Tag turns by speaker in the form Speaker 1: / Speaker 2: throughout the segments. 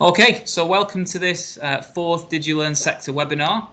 Speaker 1: Okay, so welcome to this fourth DigiLearn sector webinar.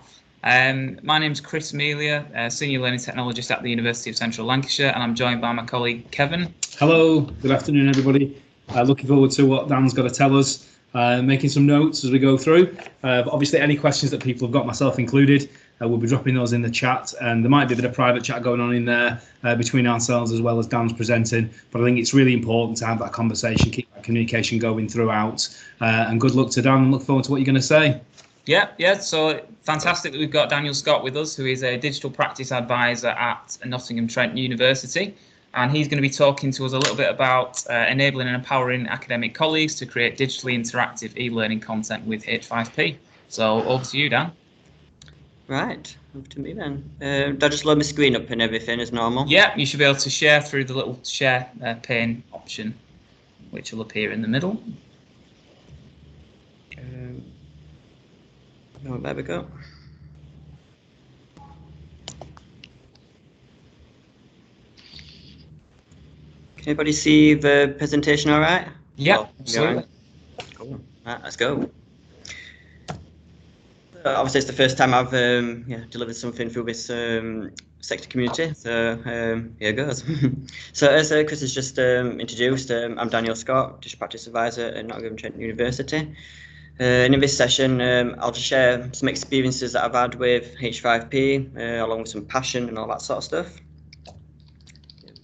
Speaker 1: My name is Chris Melia, Senior Learning Technologist at the University of Central Lancashire, and I'm joined by my colleague Kevin.
Speaker 2: Hello, good afternoon everybody. Looking forward to what Dan's got to tell us, making some notes as we go through. Obviously any questions that people have got, myself included, we'll be dropping those in the chat, and there might be a bit of private chat going on in there between ourselves as well as Dan's presenting, but I think it's really important to have that conversation, keep that communication going throughout, and good luck to Dan and look forward to what you're going to say.
Speaker 1: Yeah, so fantastic that we've got Daniel Scott with us, who is a digital practice advisor at Nottingham Trent University, and he's going to be talking to us a little bit about enabling and empowering academic colleagues to create digitally interactive e-learning content with H5P. So over to you, Dan.
Speaker 3: Right, over to me then. Do I just load my screen up and everything as normal?
Speaker 1: Yeah, you should be able to share through the little share pane option, which will appear in the middle.
Speaker 3: Oh, there we go. Can everybody see the presentation all right?
Speaker 1: Yeah, absolutely.
Speaker 3: Cool. Right, let's go. Obviously, it's the first time I've delivered something through this sector community, so here goes. So as Chris has just introduced, I'm Daniel Scott, Digital Practice Advisor at Nottingham Trent University. And in this session, I'll just share some experiences that I've had with H5P, along with some passion and all that sort of stuff.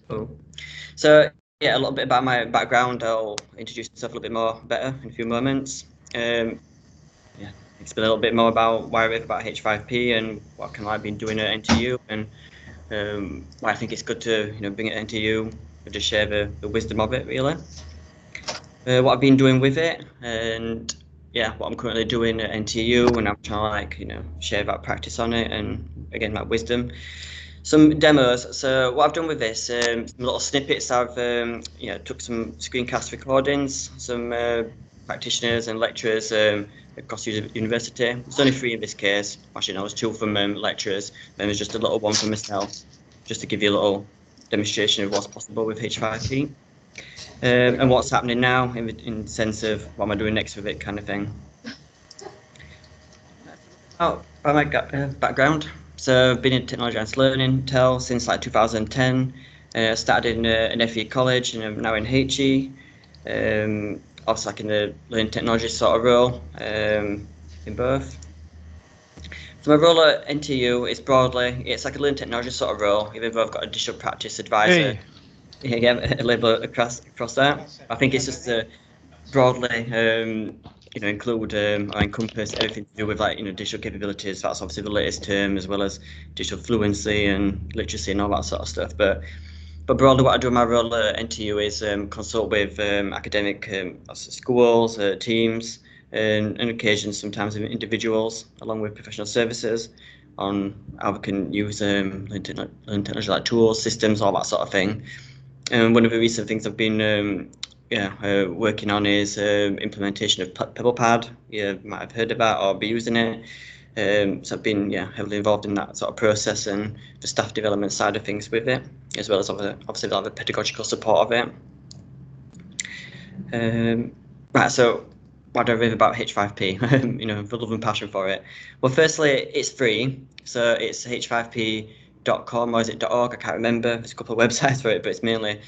Speaker 3: Cool. So yeah, a little bit about my background. I'll introduce myself a little bit more better in a few moments. Explain a little bit more about why I read about H5P and what I've been doing at NTU, and why I think it's good to bring it to NTU and just share the wisdom of it, really. What I've been doing with it, and what I'm currently doing at NTU, and I'm trying to share that practice on it, and again that wisdom. Some demos. So what I've done with this, some little snippets. I've took some screencast recordings, some practitioners and lecturers across the university. There's only 3 in this case. Actually, no, there's 2 from lecturers, and there's just a little one from myself, just to give you a little demonstration of what's possible with H5P. And what's happening now in the sense of what am I doing next with it, kind of thing. By my background, so I've been in technology and learning since like 2010. Started in an FE college and I'm now in HE. Also like in the learning technology sort of role in both. So my role at NTU is broadly, it's like a learning technology sort of role, even though I've got a digital practice advisor.
Speaker 2: Hey.
Speaker 3: Yeah, a label across that. I think it's just broadly include or encompass everything to do with digital capabilities. That's obviously the latest term, as well as digital fluency and literacy and all that sort of stuff. But broadly, what I do in my role at NTU is consult with academic schools, teams, and on occasion sometimes individuals, along with professional services, on how we can use learning technology like tools, systems, all that sort of thing. And one of the recent things I've been working on is implementation of PebblePad. You might have heard about or be using it. So I've been heavily involved in that sort of process and the staff development side of things with it, as well as obviously the pedagogical support of it. Right, so what do I read about H5P? The love and passion for it. Well, firstly, it's free, so it's h5p.com or is it .org? I can't remember. There's a couple of websites for it, but it's mainly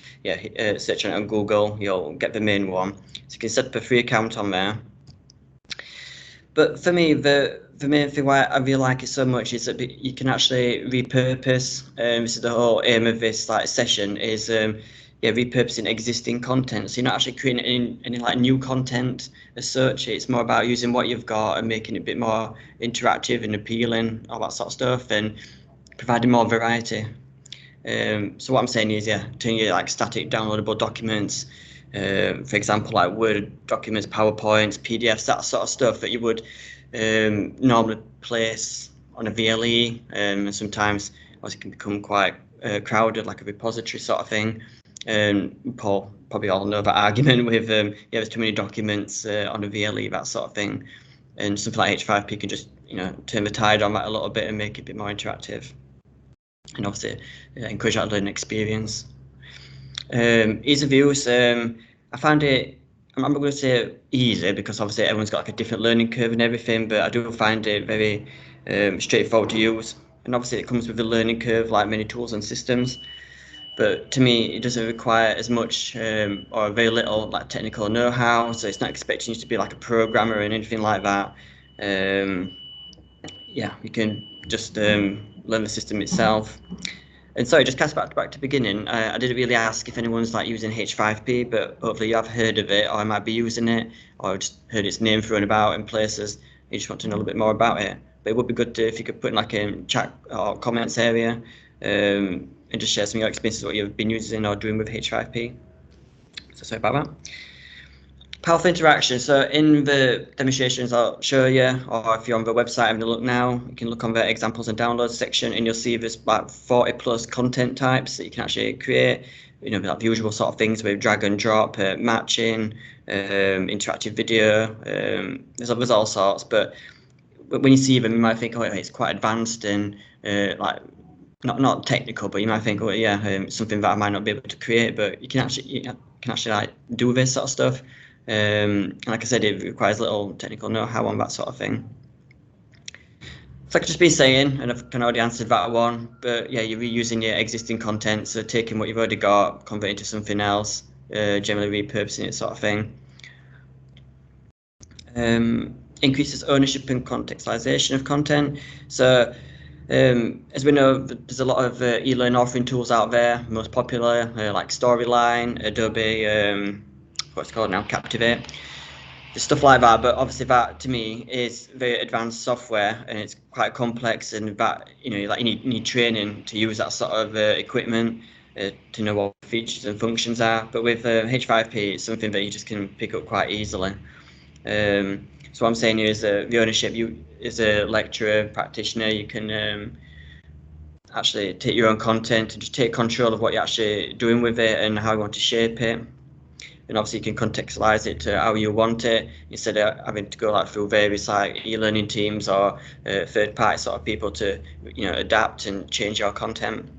Speaker 3: search on Google. You'll get the main one. So you can set up a free account on there. But for me, the main thing why I really like it so much is that you can actually repurpose. This is the whole aim of this session is repurposing existing content. So you're not actually creating any new content as such. It's more about using what you've got and making it a bit more interactive and appealing, all that sort of stuff, and providing more variety. So what I'm saying is, turning your static downloadable documents, for example, like Word documents, PowerPoints, PDFs, that sort of stuff that you would normally place on a VLE, and sometimes it can become quite crowded, like a repository sort of thing. Paul probably all know that argument with there's too many documents on a VLE, that sort of thing, and something like H5P can just turn the tide on that a little bit and make it a bit more interactive, and obviously encourage that learning experience. Ease of use, I found it I'm not going to say easy, because obviously everyone's got like a different learning curve and everything, but I do find it very straightforward to use. And obviously it comes with a learning curve like many tools and systems. But to me, it doesn't require as much or very little like technical know-how. So it's not expecting you to be like a programmer and anything like that. Yeah, you can just learn the system itself. And sorry, just cast back to the beginning. I didn't really ask if anyone's like using H5P, but hopefully you have heard of it, or I might be using it, or just heard its name thrown about in places. You just want to know a little bit more about it. But it would be good if you could put in like a chat or comments area, and just share some of your experiences, what you've been using or doing with H5P. So sorry about that. Powerful interaction. So in the demonstrations I'll show you, or if you're on the website having a look now, you can look on the examples and downloads section, and you'll see there's about 40 plus content types that you can actually create. Like the usual sort of things with drag and drop, matching, interactive video. There's all sorts, but when you see them, you might think, oh, it's quite advanced and like not technical, but you might think, oh yeah, something that I might not be able to create, but you can actually like do this sort of stuff. And like I said, it requires little technical know-how on that sort of thing. So I could just be saying, and I've kind of already answered that one, but yeah, you're reusing your existing content, so taking what you've already got, converting to something else, generally repurposing it, sort of thing. Increases ownership and contextualization of content. So as we know, there's a lot of e-learning authoring tools out there, most popular like Storyline, Adobe, what's it called now, Captivate, there's stuff like that. But obviously that to me is very advanced software, and it's quite complex, and that you need training to use that sort of equipment to know what features and functions are. But with H5P, it's something that you just can pick up quite easily. So what I'm saying here is the ownership. You, as a lecturer, practitioner, you can actually take your own content and just take control of what you're actually doing with it and how you want to shape it. And obviously you can contextualize it to how you want it, instead of having to go like through various like e-learning teams or third-party sort of people to adapt and change your content.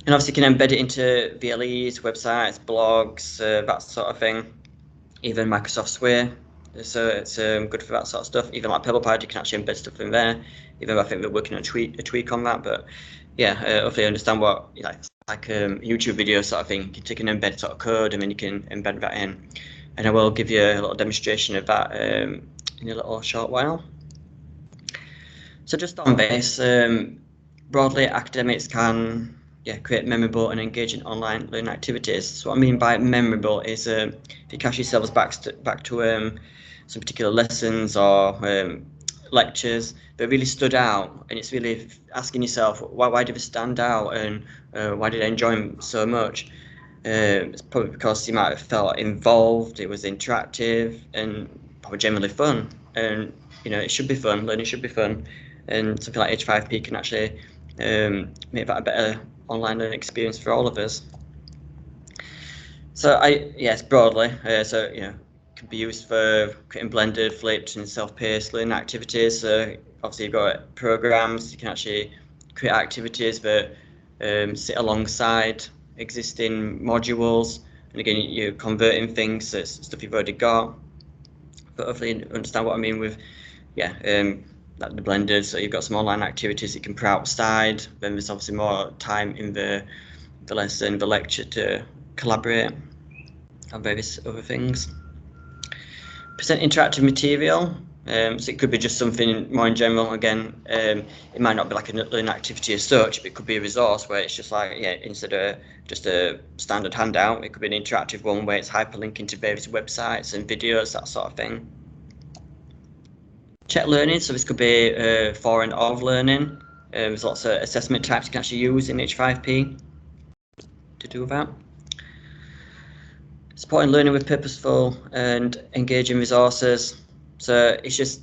Speaker 3: And obviously you can embed it into VLEs, websites, blogs, that sort of thing. Even Microsoft Sphere, so it's good for that sort of stuff. Even like PebblePad, you can actually embed stuff in there. Even though I think we're working on a tweak on that, but yeah, hopefully you understand what like a YouTube video sort of thing. You can take an embed sort of code, and then you can embed that in. And I will give you a little demonstration of that in a little short while. So just on this, broadly, academics can create memorable and engaging online learning activities. So what I mean by memorable is if you cast yourselves back to some particular lessons or lectures that really stood out, and it's really asking yourself, why did it stand out, and why did I enjoy them so much? It's probably because you might have felt involved, it was interactive, and probably generally fun. And it should be fun, learning should be fun, and something like H5P can actually make that a better online learning experience for all of us. So yes, broadly, so can be used for creating blended, flipped, and self-paced learning activities. So obviously you've got programs, you can actually create activities that sit alongside existing modules, and again you're converting things, so it's stuff you've already got. But hopefully you understand what I mean with like the blended. So you've got some online activities you can put outside, then there's obviously more time in the lesson, the lecture, to collaborate on various other things. Present interactive material, so it could be just something more in general. Again, it might not be like a learning activity as such, but it could be a resource where it's just like, instead of just a standard handout, it could be an interactive one where it's hyperlinking to various websites and videos, that sort of thing. Check learning, so this could be for and of learning. There's lots of assessment types you can actually use in H5P to do that. Supporting learning with purposeful and engaging resources. So it's just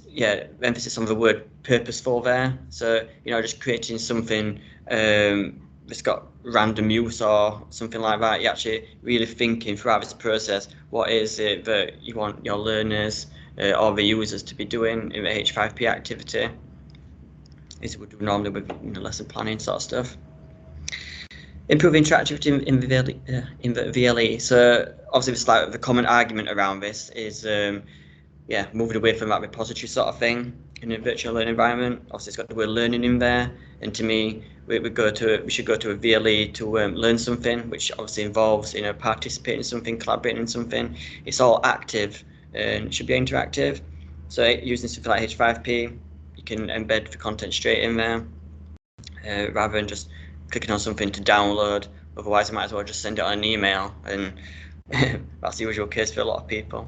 Speaker 3: emphasis on the word purposeful there. So just creating something that's got random use or something like that. You're actually really thinking throughout this process, what is it that you want your learners or the users to be doing in the H5P activity, as we would do normally with lesson planning sort of stuff. Improve interactivity in the VLE. So obviously, it's like the common argument around this is, moving away from that repository sort of thing in a virtual learning environment. Obviously, it's got the word learning in there, and to me, we should go to a VLE to learn something, which obviously involves participating in something, collaborating in something. It's all active and it should be interactive. So using something like H5P, you can embed the content straight in there, rather than just clicking on something to download. Otherwise, I might as well just send it on an email, and that's the usual case for a lot of people.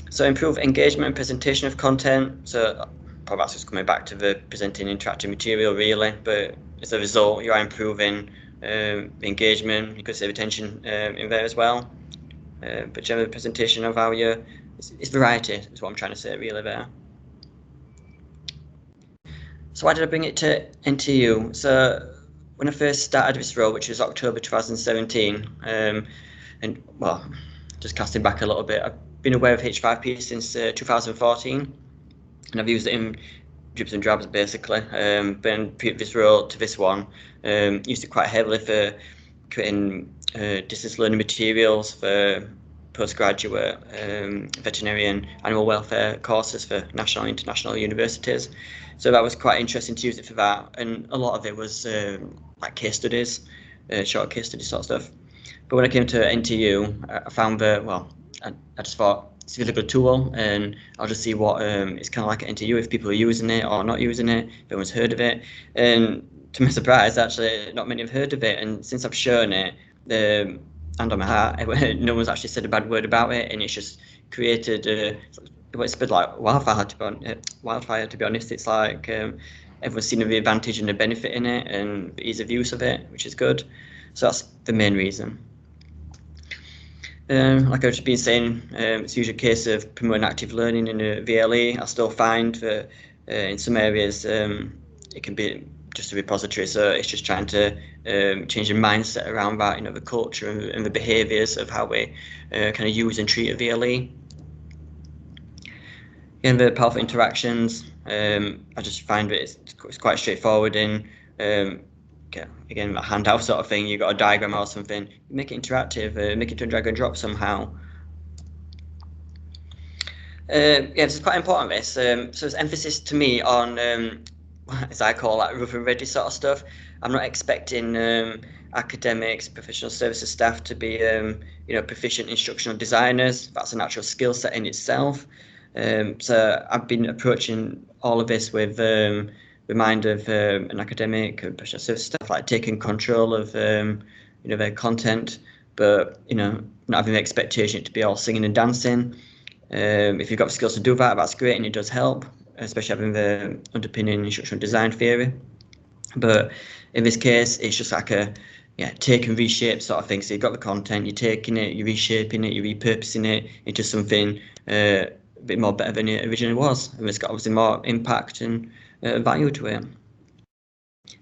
Speaker 3: So improve engagement and presentation of content. So probably that's just coming back to the presenting interactive material really, but as a result, you are improving the engagement. You could save attention in there as well. But generally, the presentation of how it's variety is what I'm trying to say really there. So why did I bring it to NTU? So when I first started this role, which was October 2017, and well, just casting back a little bit, I've been aware of H5P since 2014, and I've used it in dribs and drabs basically. But in previous role to this one, used it quite heavily for creating distance learning materials for postgraduate veterinary and animal welfare courses for national and international universities. So that was quite interesting to use it for that, and a lot of it was like case studies, short case study sort of stuff. But when I came to NTU, I found that, I just thought it's a really good tool, and I'll just see what it's kind of like at NTU, if people are using it or not using it, if anyone's heard of it. And to my surprise, actually, not many have heard of it. And since I've shown it, hand on my heart, no one's actually said a bad word about it, and it's just created it's spread like wildfire. To be honest, it's like everyone's seen the advantage and the benefit in it, and the ease of use of it, which is good. So that's the main reason. Like I've just been saying, it's usually a case of promoting active learning in a VLE. I still find that in some areas it can be just a repository, so it's just trying to change the mindset around that, the culture and the behaviours of how we kind of use and treat a VLE. Again, the powerful interactions, I just find it's quite straightforward in again, a handout sort of thing. You got a diagram or something, make it interactive, make it to a drag and drop somehow. This is quite important, this. So there's emphasis to me on, as I call that, rough and ready sort of stuff. I'm not expecting academics, professional services staff to be, proficient instructional designers. That's a natural skill set in itself. So I've been approaching all of this with the mind of an academic, professional services staff, like taking control of, their content, but, not having the expectation to be all singing and dancing. If you've got the skills to do that, that's great, and it does help, especially having the underpinning instructional design theory. But in this case, it's just like a take and reshape sort of thing. So you've got the content, you're taking it, you're reshaping it, you're repurposing it into something a bit more better than it originally was, and it's got obviously more impact and value to it.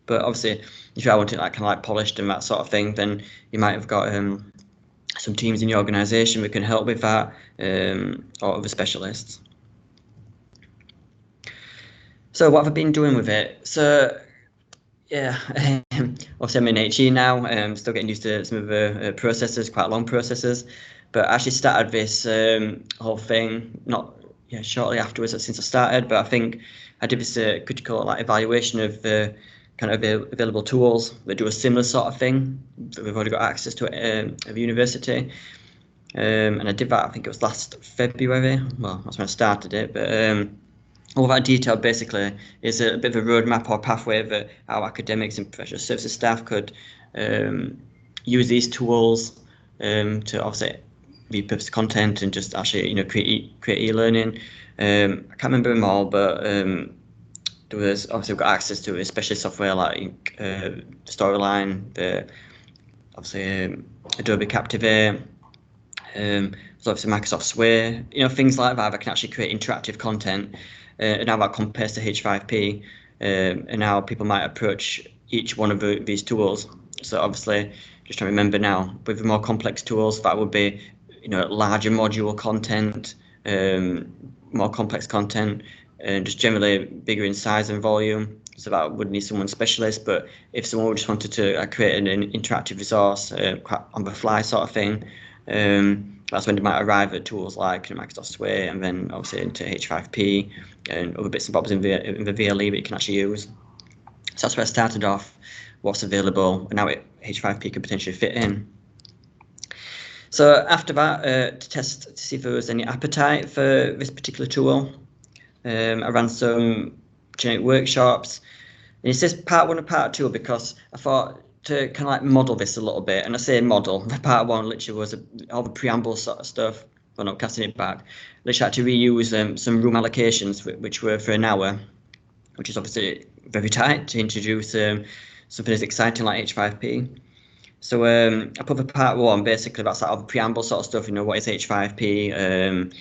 Speaker 3: But obviously, if you want it like kind of like polished and that sort of thing, then you might have got some teams in your organisation that can help with that, or other specialists. So what have I been doing with it? So obviously I'm in HE now. I'm still getting used to some of the processes, quite long processes. But I actually started this whole thing shortly afterwards, since I started. But I think I did this critical evaluation of the kind of available tools that do a similar sort of thing that we've already got access to at the university. And I did that, I think it was last February. Well, that's when I started it. But all that detail basically is a bit of a roadmap or pathway that our academics and professional services staff could use these tools to obviously repurpose content and just actually create e-learning. I can't remember them all, but there was obviously we've got access to especially software like Storyline, the obviously Adobe Captivate, so obviously Microsoft Sway, things like that can actually create interactive content, and how that compares to H5P, and how people might approach each one of these tools. So obviously, just trying to remember now, with the more complex tools, that would be larger module content, more complex content, and just generally bigger in size and volume. so that would need someone specialist. But if someone just wanted to create an interactive resource on the fly sort of thing, that's when they might arrive at tools like Microsoft Sway, and then obviously into H5P and other bits and bobs in the VLE that you can actually use. So that's where I started off, what's available, and now H5P could potentially fit in. So after that, to test to see if there was any appetite for this particular tool, I ran some generic workshops. And it says part 1 and part 2 because I thought to kind of like model this a little bit. And I say model, the part 1 literally was all the preamble sort of stuff. Well, not casting it back. Literally had to reuse some room allocations, which were for an hour, which is obviously very tight to introduce something as exciting like H5P. So I put the part 1 basically about sort of preamble sort of stuff, what is H5P,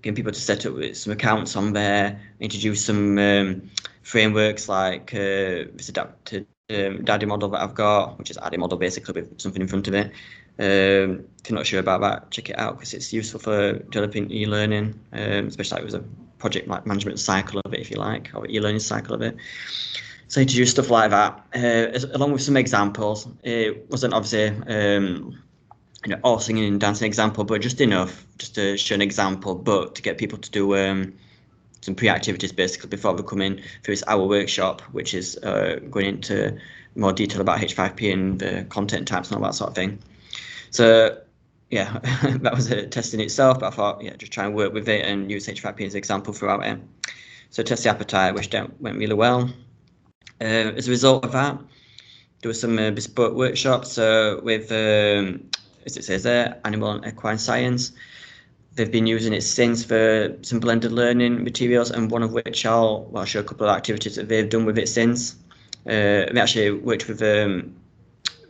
Speaker 3: getting people to set up with some accounts on there, introduce some frameworks like this adapted DADI model that I've got, which is ADDI model basically with something in front of it. If you're not sure about that, check it out because it's useful for developing e-learning, especially like with a project like management cycle of it, if you like, or e-learning cycle of it. So introduce stuff like that, along with some examples. It wasn't obviously all singing and dancing example, but just enough just to show an example, but to get people to do some pre-activities basically before we come in for this hour workshop, which is going into more detail about H5P and the content types and all that sort of thing. So yeah, that was a test in itself, but I thought, just try and work with it and use H5P as an example throughout it. So test the appetite, which went really well. As a result of that, there were some bespoke workshops with, as it says there, animal and equine science. They've been using it since for some blended learning materials, and one of which I'll show a couple of activities that they've done with it since. We actually worked with the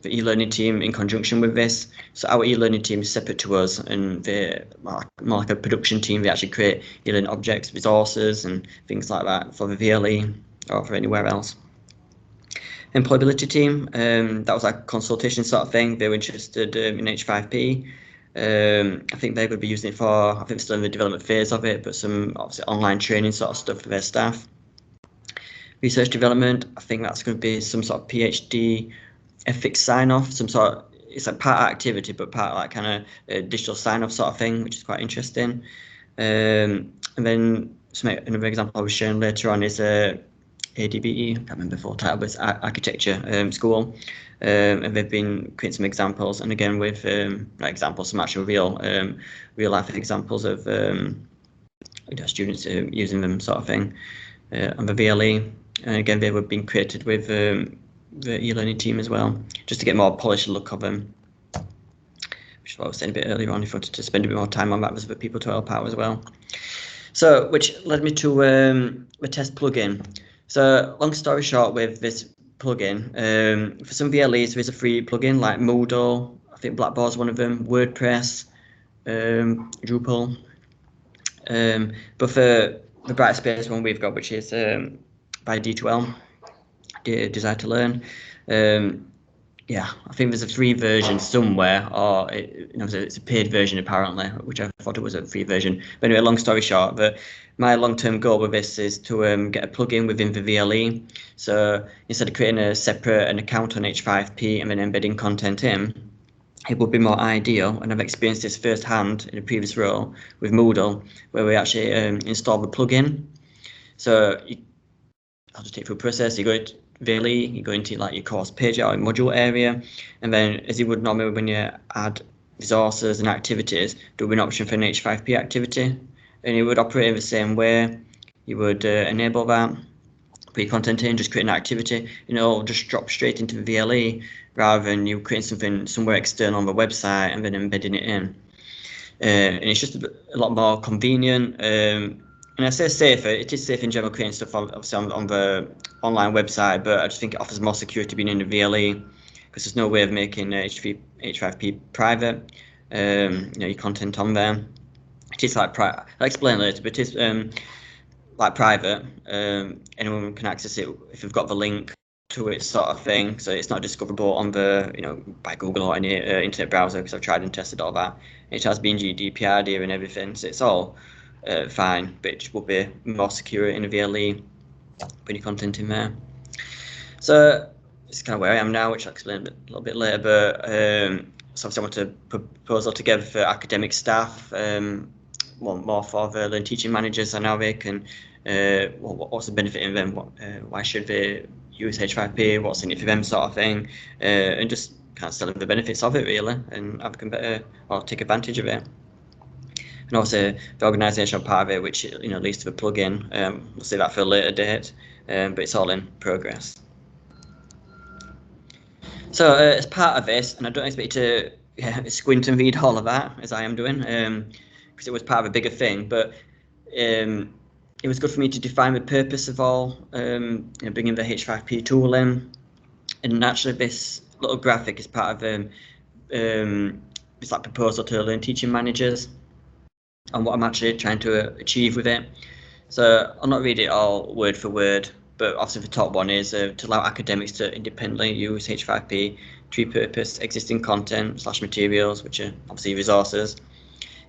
Speaker 3: e-learning team in conjunction with this. So our e-learning team is separate to us, and they're more like a production team. They actually create e-learning objects, resources, and things like that for the VLE or for anywhere else. Employability team, that was like a consultation sort of thing. They were interested in H5P. I think they're going to be using it for, I think still in the development phase of it, but some obviously online training sort of stuff for their staff. Research development, I think that's going to be some sort of PhD ethics sign-off, it's like part activity, but part like kind of a digital sign-off sort of thing, which is quite interesting. And then another example I was sharing later on is ADBE, I can't remember the full title, but it's architecture school, and they've been creating some examples, and again with some actual real life examples of students using them sort of thing on the VLE, and again they were being created with the e-learning team as well, just to get more polished look of them, which is what I was saying a bit earlier on. If you wanted to spend a bit more time on that, was for people to help out as well. So which led me to the test plugin. So long story short, with this plugin, for some VLEs there is a free plugin like Moodle, I think Blackboard's one of them, WordPress, Drupal, but for the Brightspace one we've got, which is by D2L, Desire to Learn, I think there's a free version somewhere, or it's a paid version apparently, which I thought it was a free version. But anyway, long story short, my long-term goal with this is to get a plugin within the VLE. So instead of creating an account on H5P and then embedding content in, it would be more ideal, and I've experienced this firsthand in a previous role with Moodle, where we actually install the plugin. So I'll just take you through a process. You go to VLE, you go into like your course page or module area, and then as you would normally when you add resources and activities, there will be an option for an H5P activity, and it would operate in the same way. You would enable that, put your content in, just create an activity, and it'll just drop straight into the VLE rather than you creating something somewhere external on the website and then embedding it in. And it's just a lot more convenient. And I say safer, it is safe in general creating stuff obviously on the online website, but I just think it offers more security being in the VLE, because there's no way of making H5P private, your content on there. It is like I'll explain later, but it is like private. Anyone can access it if you've got the link to it, sort of thing. So it's not discoverable on the by Google or any internet browser, because I've tried and tested all that. It has been GDPR here and everything, so it's all fine, but it just will be more secure in a VLE, putting your content in there. So this is kind of where I am now, which I'll explain a little bit later. But so obviously I want to put a proposal together for academic staff, more for the learning teaching managers and how they can, what's the benefit in them, why should they use H5P, what's in it for them, sort of thing, and just kind of selling the benefits of it really, and have them better or take advantage of it. And also the organisational part of it, which leads to the plugin. We'll see that for a later date, but it's all in progress. So as part of this, and I don't expect you to squint and read all of that as I am doing, because it was part of a bigger thing, but it was good for me to define the purpose of all, bringing the H5P tool in. And actually this little graphic is part of this like proposal to learn teaching managers and what I'm actually trying to achieve with it. So I'll not read it all word for word, but obviously the top one is to allow academics to independently use H5P to repurpose existing content / materials, which are obviously resources,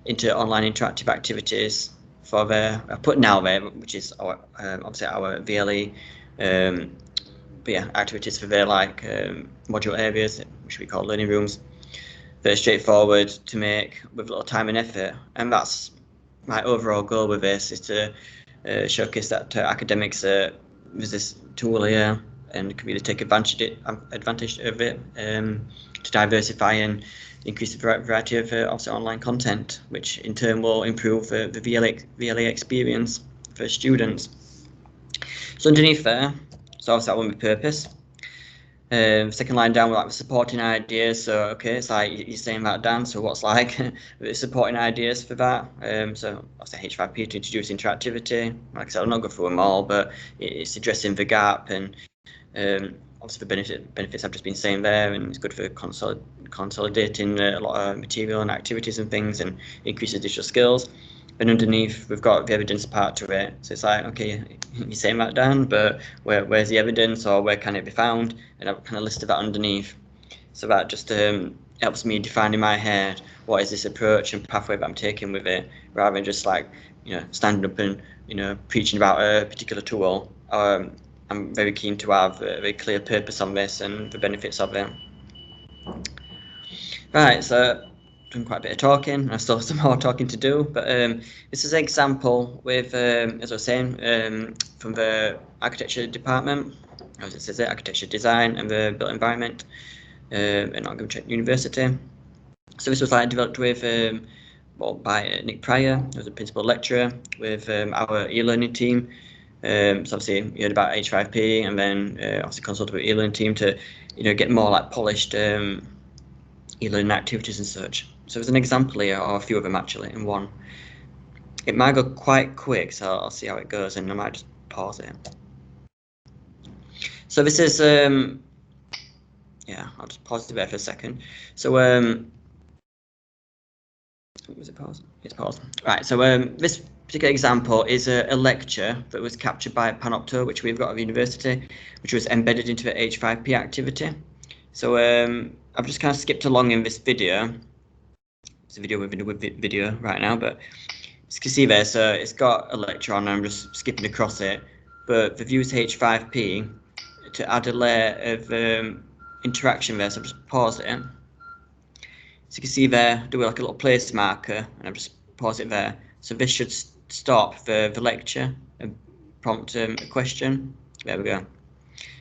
Speaker 3: into online interactive activities for their, I put now there, which is our, obviously our VLE, but yeah, activities for their like module areas, which we call learning rooms. Very straightforward to make with little time and effort, and that's my overall goal with this, is to showcase that to academics with this tool here, and can really take advantage of it to diversify and increase the variety of obviously online content, which in turn will improve the VLA experience for students. So underneath there, so obviously that won't be purpose. Second line down, we're like supporting ideas. So okay, it's like you're saying that, Dan. So what's like supporting ideas for that? So obviously H5P to introduce interactivity. Like I said, I'll not go through them all, but it's addressing the gap, and obviously the benefits I've just been saying there, and it's good for consolidating a lot of material and activities and things, and increases digital skills. And underneath, we've got the evidence part to it. So it's like, okay, you're saying that, Dan, but where's the evidence, or where can it be found? And I've kind of listed that underneath. So that just helps me define in my head what is this approach and pathway that I'm taking with it, rather than just like, standing up and, preaching about a particular tool. I'm very keen to have a very clear purpose on this and the benefits of it. Right, so done quite a bit of talking. I still have some more talking to do, but this is an example with, as I was saying, from the architecture department, as it says there, architecture design and the built environment at Nottingham University. So this was developed with, by Nick Pryor, who was a principal lecturer, with our e-learning team. So obviously you heard about H5P, and then obviously consulted with e-learning team to, get more like polished e-learning activities and such. So there's an example here, or a few of them actually, in one. It might go quite quick, so I'll see how it goes, and I might just pause it. So this is, yeah, I'll just pause it there for a second. So, was it paused? It's paused. Right, so this particular example is a lecture that was captured by Panopto, which we've got at the university, which was embedded into the H5P activity. So I've just kind of skipped along in this video. It's a video with video right now, but as you can see there, so it's got a lecture on, and I'm just skipping across it. But the views H5P to add a layer of interaction there, so I've just paused it. So you can see there, do like a little place marker, and I've just paused it there. So this should stop the lecture and prompt a question. There we go.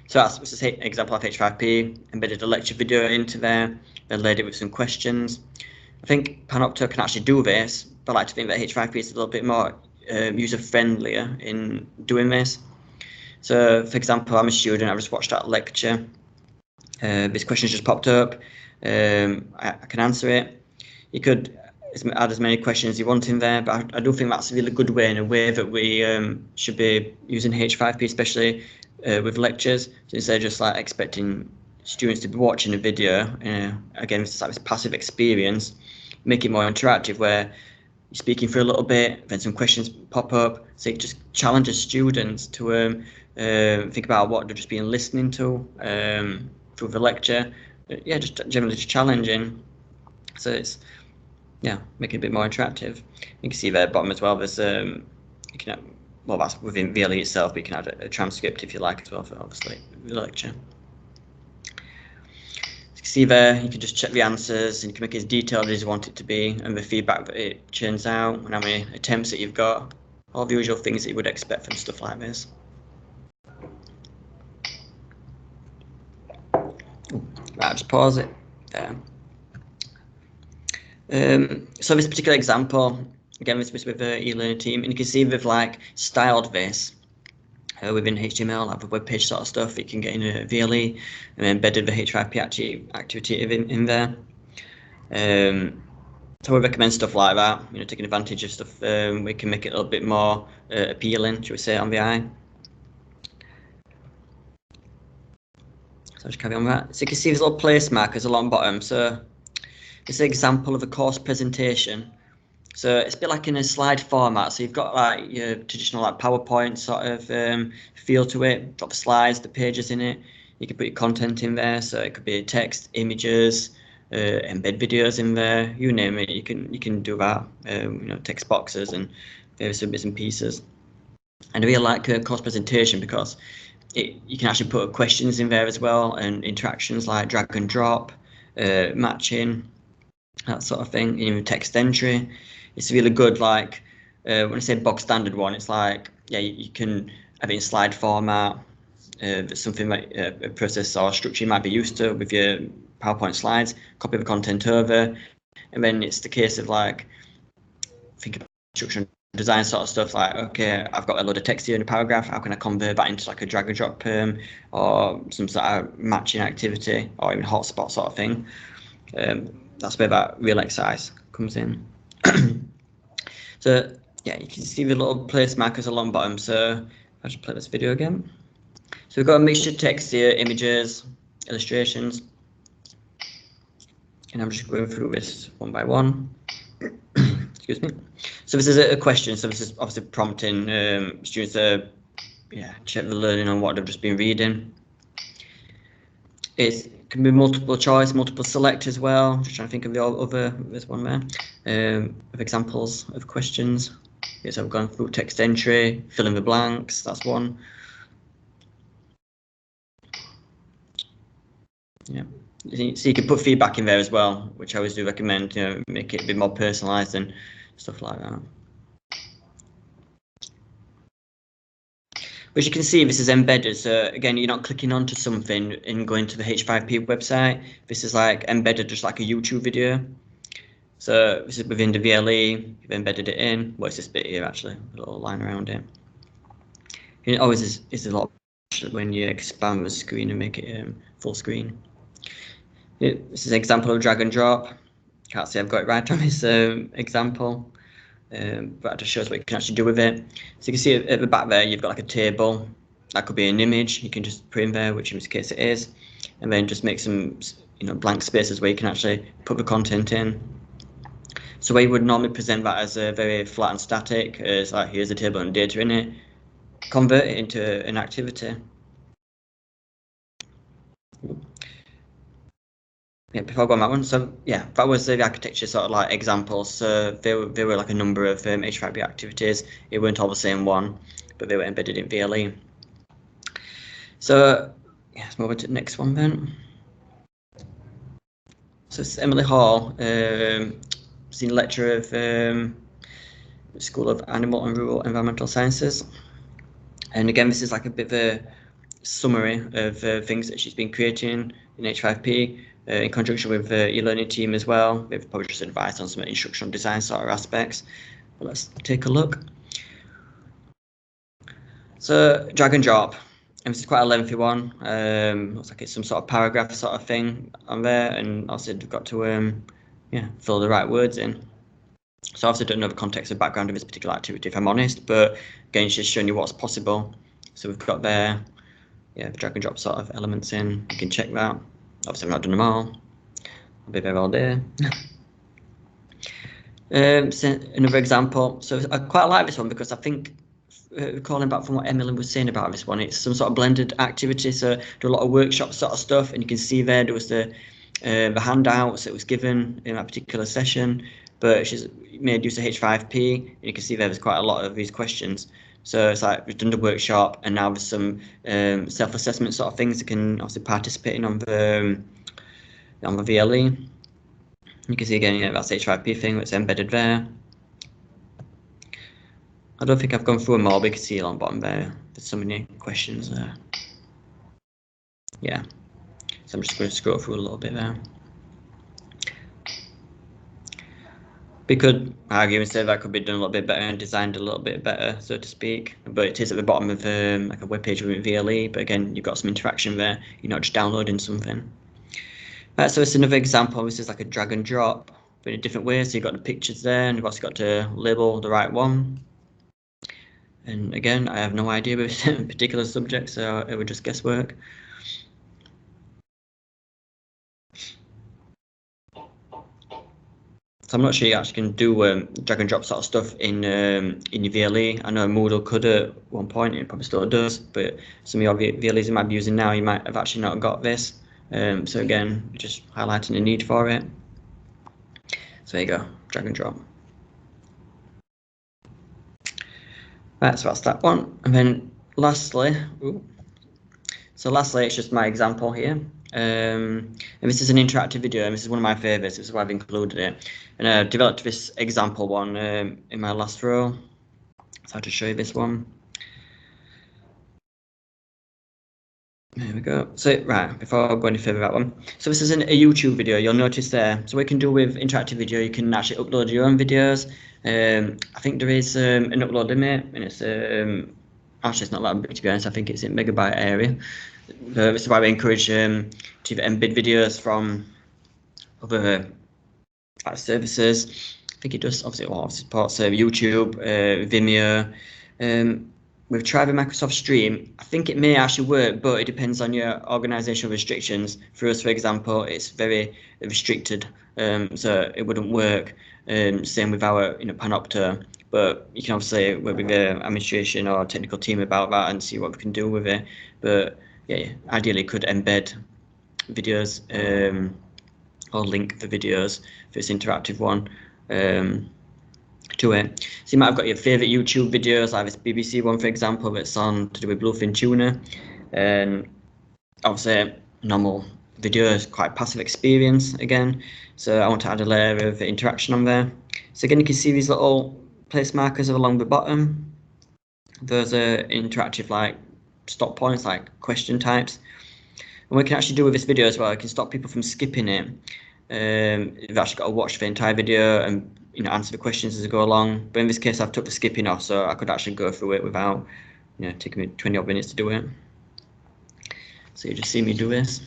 Speaker 3: So this is an example of H5P, embedded a lecture video into there, then laid it with some questions. I think Panopto can actually do this, but I like to think that H5P is a little bit more user-friendlier in doing this. So, for example, I'm a student, I've just watched that lecture. This question's just popped up. I can answer it. You could add as many questions as you want in there, but I do think that's a really good way, in a way that we should be using H5P, especially with lectures. So instead of just like expecting students to be watching a video, again, it's like this passive experience, make it more interactive, where you're speaking for a little bit, then some questions pop up, so it just challenges students to think about what they're just being listening to through the lecture. Yeah, just generally just challenging. So it's, yeah, make it a bit more interactive. You can see there at the bottom as well, there's you can well, that's within VLE itself, but you can add a transcript if you like as well for obviously the lecture. You can see there, you can just check the answers and you can make it as detailed as you want it to be, and the feedback that it churns out, and how many attempts that you've got, all the usual things that you would expect from stuff like this. Right, just pause it there. So this particular example, again, this was with the eLearning team, and you can see they've like styled this within HTML, like the web page sort of stuff. You can get in a VLE and embedded the H5P activity in there. So we recommend stuff like that, you know, taking advantage of stuff. We can make it a little bit more appealing, should we say, on the eye. So I'll just carry on with that. So you can see these little place markers along the bottom. So this is an example of a course presentation. So it's a bit like in a slide format. So you've got like your traditional like PowerPoint sort of feel to it. Got the slides, the pages in it. You can put your content in there. So it could be text, images, embed videos in there. You name it. You can do that. You know, text boxes and various bits and pieces. And I really like a course presentation because you can actually put questions in there as well, and interactions like drag and drop, matching, that sort of thing. Even text entry. It's really good. Like when I say bog standard one, it's like, yeah, you can have it in slide format. Something like a process or structure you might be used to with your PowerPoint slides. Copy the content over, and then it's the case of like think about structure and design sort of stuff. Like, okay, I've got a load of text here in a paragraph. How can I convert that into like a drag and drop or some sort of matching activity, or even hotspot sort of thing? That's where that real exercise comes in. So yeah, you can see the little place markers along the bottom. So I'll just play this video again. So we've got a mixture of text here, images, illustrations, and I'm just going through this one by one. Excuse me. So this is a question. So this is obviously prompting students to check the learning on what they've just been reading. It can be multiple choice, multiple select as well. Just trying to think of the other, there's one there, of examples of questions. Okay, so we've gone through text entry, fill in the blanks, that's one. Yeah, so you can put feedback in there as well, which I always do recommend, you know, make it a bit more personalized and stuff like that. But you can see this is embedded, so again, you're not clicking onto something and going to the H5P website. This is like embedded just like a YouTube video. So this is within the VLE, you've embedded it in. What's this bit here actually? A little line around it. And it always is a lot when you expand the screen and make it full screen. This is an example of drag and drop. Can't say I've got it right on this example. But it just shows what you can actually do with it. So you can see at the back there, you've got like a table. That could be an image. You can just put in there, which in this case it is, and then just make some, you know, blank spaces where you can actually put the content in. So where you would normally present that as a very flat and static, is like here's a table and data in it. Convert it into an activity. Yeah, before I go on that one, so yeah, that was the architecture sort of like examples. So there were like a number of H5P activities. It weren't all the same one, but they were embedded in VLE. So yeah, let's move on to the next one then. So it's Emily Hall, senior lecturer of School of Animal and Rural Environmental Sciences. And again, this is like a bit of a summary of things that she's been creating in H5P. In conjunction with the eLearning team as well. They've probably just advised on some instructional design sort of aspects. But let's take a look. So drag and drop, and this is quite a lengthy one. Looks like it's some sort of paragraph sort of thing on there, and also we've got to fill the right words in. So obviously I don't know the context or background of this particular activity, if I'm honest, but again, it's just showing you what's possible. So we've got there, the drag and drop sort of elements in. You can check that. Obviously, I've not done them all. I'll be there all day. So another example. So I quite like this one because I think, calling back from what Emily was saying about this one, it's some sort of blended activity. So do a lot of workshop sort of stuff, and you can see there was the handouts that was given in that particular session. But she's made use of H5P, and you can see there's quite a lot of these questions. So it's like we've done the workshop, and now there's some self-assessment sort of things that can also participate in on the VLE. You can see again, yeah, that's H5P thing that's embedded there. I don't think I've gone through them all, but you can see along the bottom there. There's so many questions there. Yeah, so I'm just going to scroll through a little bit there. We could argue and say that could be done a little bit better and designed a little bit better, so to speak. But it is at the bottom of like a web page with VLE. But again, you've got some interaction there. You're not just downloading something. Right, so it's another example. This is like a drag and drop, but in a different way. So you've got the pictures there, and you've also got to label the right one. And again, I have no idea with a particular subject, so it would just guesswork. So I'm not sure you actually can do drag and drop sort of stuff in your VLE. I know Moodle could at one point, it probably still does, but some of your VLEs you might be using now, you might have actually not got this. So again, just highlighting the need for it. So there you go, drag and drop. Right, so that's that one. And then lastly, it's just my example here. And this is an interactive video, and this is one of my favorites. This is why I've included it. And I developed this example one in my last role. So I'll just show you this one. There we go. So right, before I go any further with that one. So this is a YouTube video, you'll notice there. So what you can do with interactive video, you can actually upload your own videos. I think there is an upload limit, and it's actually it's not that big, to be honest. I think it's in megabyte area. This is why we encourage to embed videos from other services. I think it does obviously supports YouTube, Vimeo. We've tried with Microsoft Stream. I think it may actually work, but it depends on your organizational restrictions. For us, for example, it's very restricted, so it wouldn't work. Same with our Panopto, but you can obviously work with the administration or technical team about that and see what we can do with it. But yeah, ideally could embed videos or link the videos for this interactive one to it. So you might have got your favorite YouTube videos, like this BBC one, for example, that's on to do with bluefin tuna. And obviously, normal video is quite passive experience again. So I want to add a layer of interaction on there. So again, you can see these little place markers along the bottom. Those are interactive, like stop points, like question types. And what we can actually do with this video as well, it can stop people from skipping it. You've actually got to watch the entire video and answer the questions as I go along. But in this case, I've took the skipping off, so I could actually go through it without taking me 20 odd minutes to do it. So you just see me do this.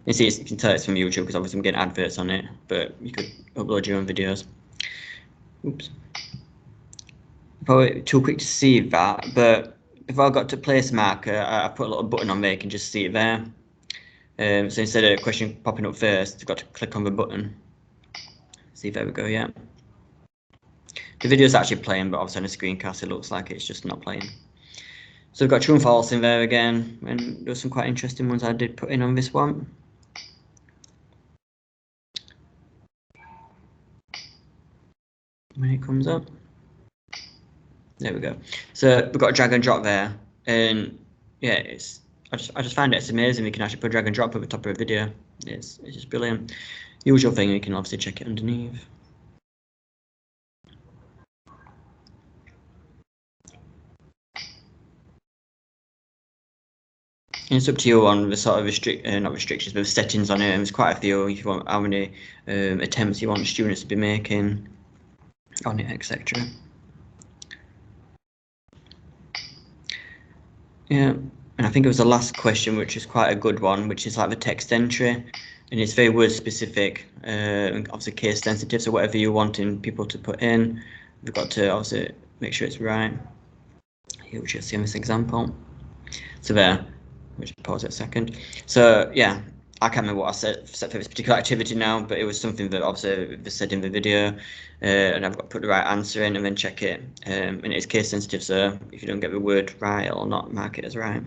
Speaker 3: You see, you can tell it's from YouTube because obviously I'm getting adverts on it, but you could upload your own videos. Oops. Probably too quick to see that, but before I got to place marker, I put a little button on there, you can just see it there. So instead of a question popping up first, you've got to click on the button. See, there we go, yeah. The video is actually playing, but obviously on a screencast it looks like it's just not playing. So we've got true and false in there again, and there's some quite interesting ones I did put in on this one. When it comes up. There we go. So we've got a drag and drop there, and yeah, I just find it's amazing. We can actually put drag and drop at the top of a video. It's just brilliant. Usual thing, you can obviously check it underneath. And it's up to you on the sort of not restrictions, but settings on it. And there's quite a few. If you want how many attempts you want students to be making on it, etc. Yeah, and I think it was the last question, which is quite a good one, which is like the text entry, and it's very word specific, and obviously case sensitive. So whatever you're wanting people to put in, we've got to obviously make sure it's right. Here, which you'll see in this example. So there, which pause it a second. So yeah, I can't remember what I set for this particular activity now, but it was something that obviously was said in the video, and I've got to put the right answer in and then check it. And it's case sensitive, so if you don't get the word right, it'll not mark it as right.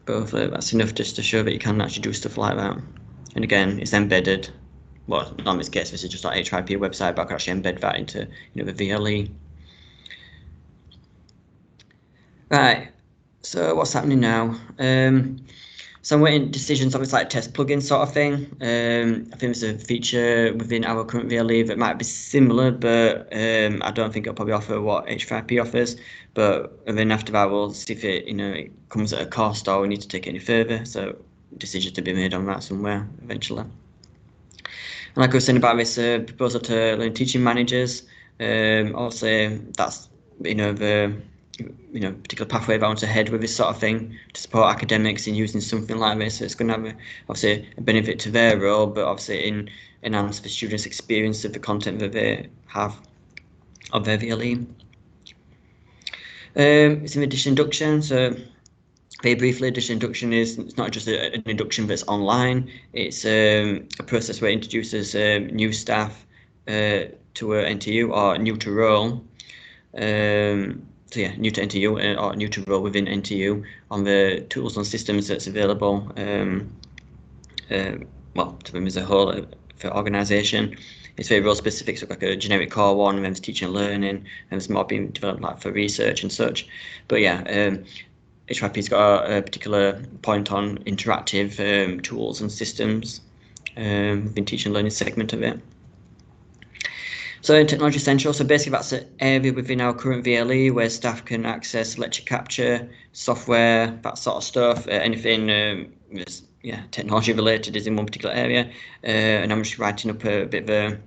Speaker 3: But hopefully that's enough just to show that you can actually do stuff like that. And again, it's embedded. well, not in this case, this is just our H5P website, but I can actually embed that into the VLE. Right, so what's happening now? So I'm waiting decisions on this like test plugin sort of thing. I think there's a feature within our current VLE that might be similar, but I don't think it'll probably offer what H5P offers. But then after that, we'll see if it comes at a cost or we need to take it any further. So decisions to be made on that somewhere eventually. And like I was saying about this proposal to learn teaching managers, also that's the particular pathway that I want to head with this sort of thing to support academics in using something like this. So it's going to have obviously a benefit to their role, but obviously enhance the students' experience of the content that they have of their VLE. It's in the digital induction, so very briefly, digital induction it's not just an induction that's online. It's a process where it introduces new staff to NTU or new to role. So yeah, new to NTU or new to role within NTU on the tools and systems that's available, well, to them as a whole for organisation. It's very role specific, so like a generic core one, and then it's teaching and learning, and there's more being developed like for research and such. But yeah, H5P's got a particular point on interactive tools and systems within teaching and learning segment of it. So in Technology Central, so basically that's an area within our current VLE where staff can access lecture capture, software, that sort of stuff, anything that's technology related is in one particular area. And I'm just writing up a bit of a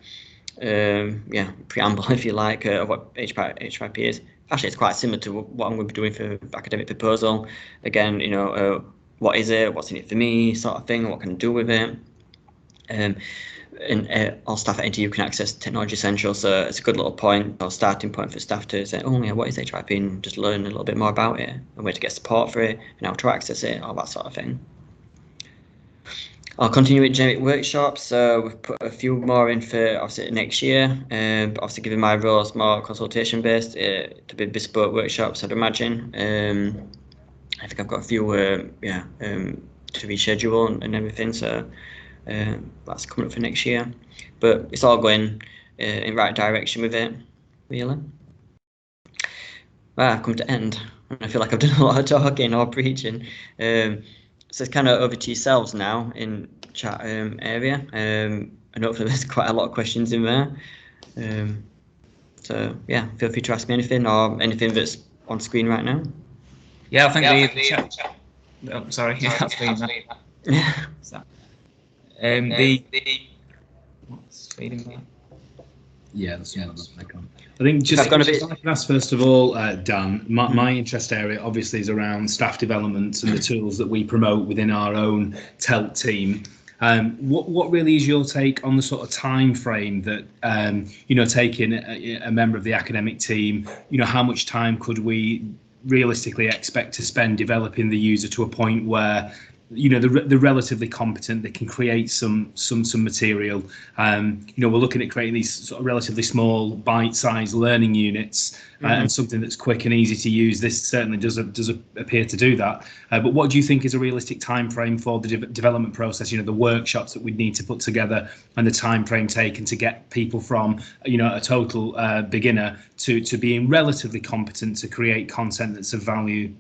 Speaker 3: preamble, if you like, of what H5P is. Actually, it's quite similar to what I'm going to be doing for academic proposal. Again, what is it, what's in it for me, sort of thing, what can I do with it. And all staff at NTU can access Technology Central, so it's a good little point or starting point for staff to say, oh yeah, what is H5P, and just learn a little bit more about it and where to get support for it and how to access it, all that sort of thing. I'll continue with generic workshops, so we've put a few more in for obviously next year, but obviously given my role is more consultation based, to be bespoke workshops, I'd imagine. I think I've got a few to reschedule and everything, so that's coming up for next year, but it's all going in the right direction with it, really. Well, I've come to end, and I feel like I've done a lot of talking or preaching. So it's kind of over to yourselves now in chat area, and hopefully there's quite a lot of questions in there. So yeah, feel free to ask me anything or anything that's on screen right now.
Speaker 1: Yeah, I think the chat. Oh, sorry, that's been that. What's feeding that?
Speaker 2: Yeah, that's I think just I can ask first of all, Dan, my interest area obviously is around staff development and the tools that we promote within our own TELT team. What really is your take on the sort of time frame that taking a member of the academic team, how much time could we realistically expect to spend developing the user to a point where they're relatively competent, they can create some material. We're looking at creating these sort of relatively small bite-sized learning units and something that's quick and easy to use. This certainly does appear to do that. But what do you think is a realistic time frame for the development process? The workshops that we'd need to put together and the time frame taken to get people from a total beginner to being relatively competent to create content that's of value.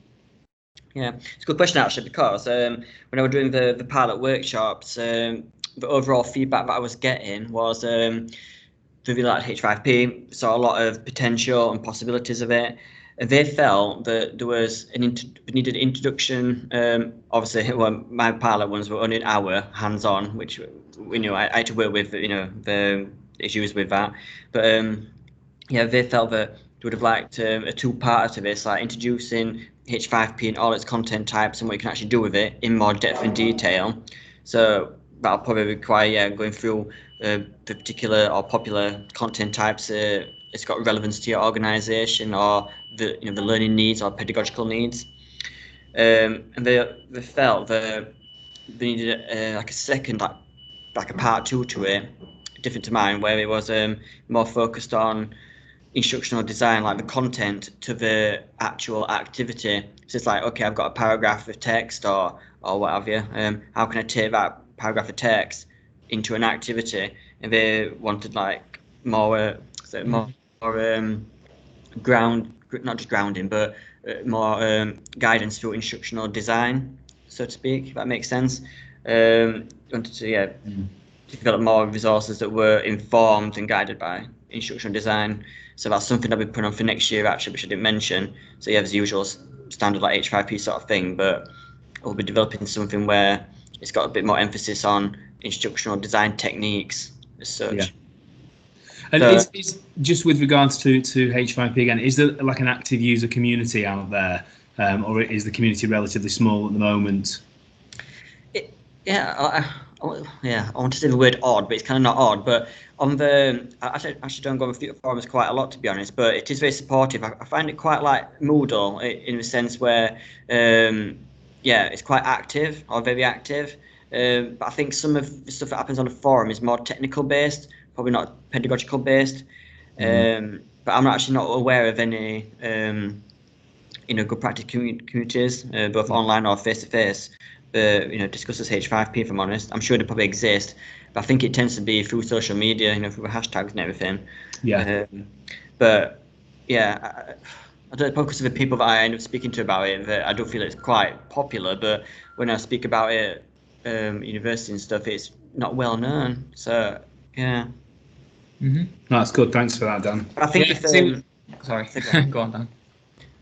Speaker 3: Yeah, it's a good question actually, because when I was doing the pilot workshops, the overall feedback that I was getting was they really liked H5P, saw a lot of potential and possibilities of it. And they felt that there was needed introduction. Obviously, well, my pilot ones were only an hour hands-on, which we knew I had to work with the issues with that. But they felt that they would have liked a two-parter to this, like introducing H5P and all its content types and what you can actually do with it in more depth and detail. So that'll probably require going through the particular or popular content types it's got relevance to your organisation or the learning needs or pedagogical needs. And they felt that they needed like a second, like a part two to it, different to mine, where it was more focused on instructional design, like the content to the actual activity. So it's like, okay, I've got a paragraph of text or what have you. How can I take that paragraph of text into an activity and they wanted like more not just grounding, but more guidance through instructional design, so to speak, if that makes sense. Wanted to develop more resources that were informed and guided by instructional design. So that's something that we put on for next year, actually, which I didn't mention. So there's the usual standard like H5P sort of thing, but we'll be developing something where it's got a bit more emphasis on instructional design techniques as such.
Speaker 2: Yeah. And is just with regards to H5P again, is there like an active user community out there, or is the community relatively small at the moment?
Speaker 3: I want to say the word odd, but it's kind of not odd. But on the, I actually don't go on the forums quite a lot, to be honest, but it is very supportive. I find it quite like Moodle in the sense where, it's quite active or very active. But I think some of the stuff that happens on the forum is more technical based, probably not pedagogical based. But I'm actually not aware of any, good practice communities, both online or face to face. Discusses H5P, if I'm honest. I'm sure they probably exist, but I think it tends to be through social media, through hashtags and everything.
Speaker 2: Yeah.
Speaker 3: I don't know, probably because of the people that I end up speaking to about it, that I do feel it's quite popular, but when I speak about it, university and stuff, it's not well known. So, yeah.
Speaker 2: That's good. Thanks for that, Dan.
Speaker 3: I think
Speaker 1: sorry, go on, Dan.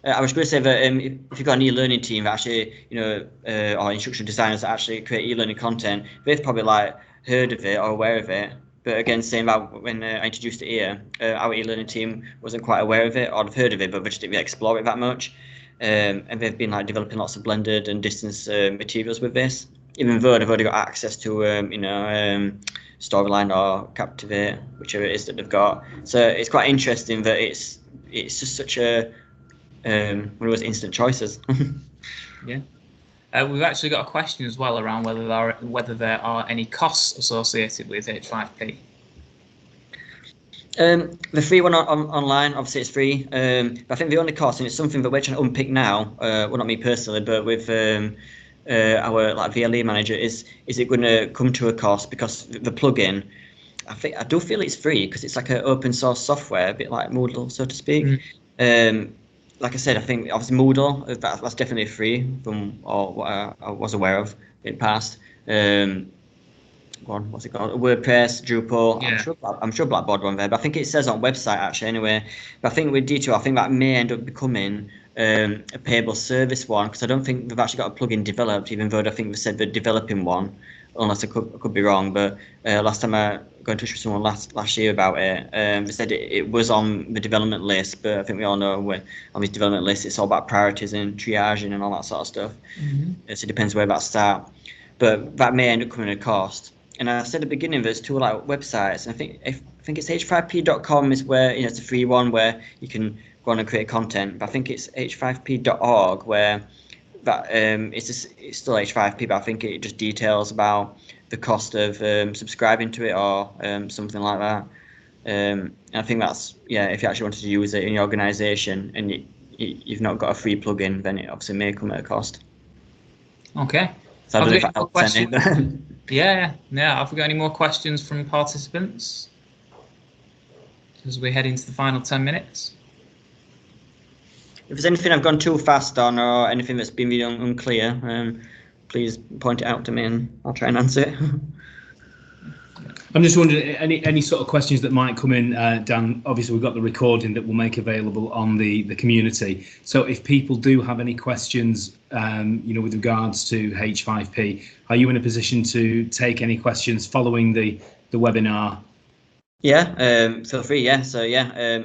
Speaker 3: I was going to say that if you've got an e-learning team that actually, or instructional designers that actually create e-learning content, they've probably like heard of it or aware of it. But again, same about when I introduced it here, our e-learning team wasn't quite aware of it or have heard of it, but they just didn't really explore it that much. And they've been like developing lots of blended and distance materials with this, even though they've already got access to, Storyline or Captivate, whichever it is that they've got. So it's quite interesting that it's just such a one of those instant choices.
Speaker 1: Yeah. We've actually got a question as well around whether there are any costs associated with H5P.
Speaker 3: The free one online, obviously it's free. But I think the only cost, and it's something that we're trying to unpick now, well, not me personally, but with our like VLE manager, is it going to come to a cost? Because the plugin, I do feel it's free because it's like an open source software, a bit like Moodle, so to speak. Like I said, I think obviously Moodle, that's definitely free from what I was aware of in the past. What's it called? WordPress, Drupal.
Speaker 1: Yeah.
Speaker 3: I'm sure Blackboard one there, but I think it says on website actually anyway. But I think with D2, I think that may end up becoming a payable service one, because I don't think they've actually got a plugin developed, even though I think they said they're developing one, unless I could be wrong. But last time I got in touch with someone last year about it, they said it was on the development list, but I think we all know on these development lists it's all about priorities and triaging and all that sort of stuff. So it depends where that starts. But that may end up coming at a cost. And I said at the beginning there's two like websites, and I think it's h5p.com is where it's a free one where you can go on and create content. But I think it's h5p.org where that it's still H5P, but I think it just details about the cost of subscribing to it or something like that. And I think that's if you actually wanted to use it in your organisation and you've not got a free plugin, then it obviously may come at a cost.
Speaker 1: Okay.
Speaker 3: So I don't know if that helps any.
Speaker 1: Yeah. Have we got any more questions from participants as we head into the final 10 minutes?
Speaker 3: If there's anything I've gone too fast on or anything that's been really unclear, please point it out to me and I'll try and answer it.
Speaker 2: I'm just wondering, any sort of questions that might come in, Dan? Obviously, we've got the recording that we'll make available on the community. So if people do have any questions, with regards to H5P, are you in a position to take any questions following the webinar?
Speaker 3: Yeah, feel free. Yeah, so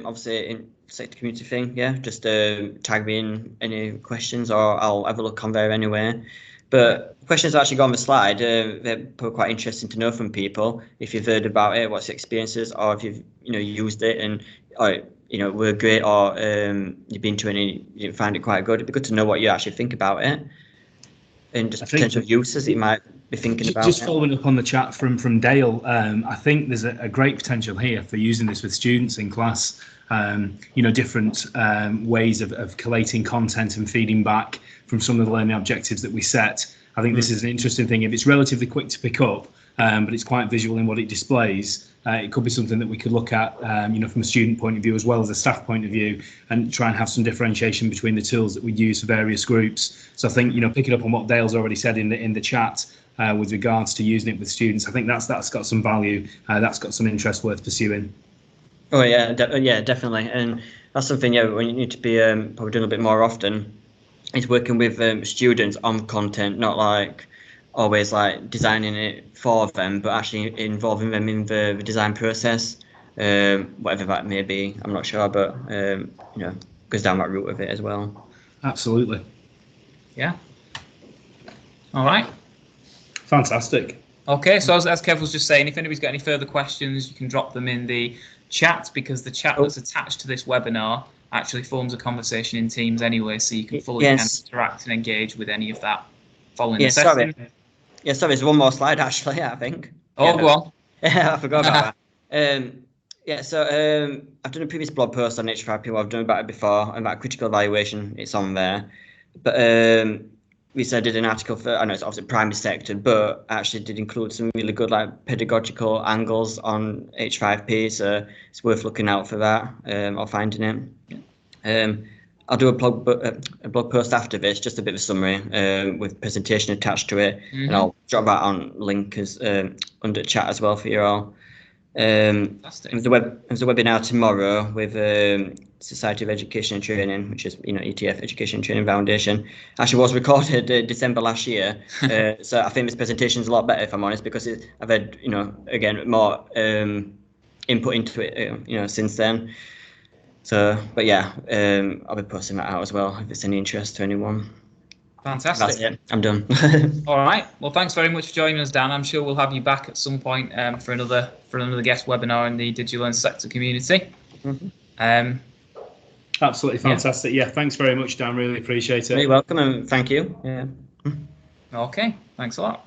Speaker 3: obviously in the community thing. Yeah, just tag me in any questions, or I'll have a look on there anyway. But questions that actually go on the slide, they're probably quite interesting to know from people. If you've heard about it, what's your experiences, or if you've used it and were great, or you've been to it and you find it quite good. It'd be good to know what you actually think about it, and just potential uses that you might be thinking about.
Speaker 2: Just following up on the chat from Dale, I think there's a great potential here for using this with students in class. Different ways of collating content and feeding back from some of the learning objectives that we set. I think this is an interesting thing. If it's relatively quick to pick up, but it's quite visual in what it displays, it could be something that we could look at, from a student point of view as well as a staff point of view, and try and have some differentiation between the tools that we use for various groups. So I think, picking up on what Dale's already said in the chat with regards to using it with students, I think that's got some value. That's got some interest worth pursuing.
Speaker 3: Oh yeah, definitely, and that's something we need to be probably doing a bit more often. Is working with students on content, not like always like designing it for them, but actually involving them in the design process, whatever that may be. I'm not sure, but goes down that route of it as well.
Speaker 2: Absolutely.
Speaker 1: Yeah. All right.
Speaker 2: Fantastic.
Speaker 1: Okay, so as Kev was just saying, if anybody's got any further questions, you can drop them in the chat, because the chat that's attached to this webinar actually forms a conversation in Teams anyway, so you can fully interact and engage with any of that following the session.
Speaker 3: Sorry, there's one more slide actually, I think.
Speaker 1: Oh, go on.
Speaker 3: I forgot about that. So I've done a previous blog post on H5P. I've done about it before, about critical evaluation. It's on there. But recently I did an article for, I know it's obviously primary sector, but actually did include some really good like pedagogical angles on H5P. So it's worth looking out for that or finding it. I'll do a blog post after this, just a bit of a summary with presentation attached to it, and I'll drop that on link as under chat as well for you all. There's a webinar tomorrow with Society of Education and Training, which is ETF, Education and Training Foundation. Actually was recorded December last year, so I think this presentation is a lot better if I'm honest, because I've had again more input into it since then. So, but yeah, I'll be posting that out as well if it's any interest to anyone.
Speaker 1: Fantastic.
Speaker 3: That's it. I'm done.
Speaker 1: All right. Well, thanks very much for joining us, Dan. I'm sure we'll have you back at some point for another guest webinar in the digital and sector community.
Speaker 2: Absolutely fantastic. Yeah, thanks very much, Dan. Really appreciate it.
Speaker 3: You're welcome, and thank you. Yeah.
Speaker 1: Okay. Thanks a lot.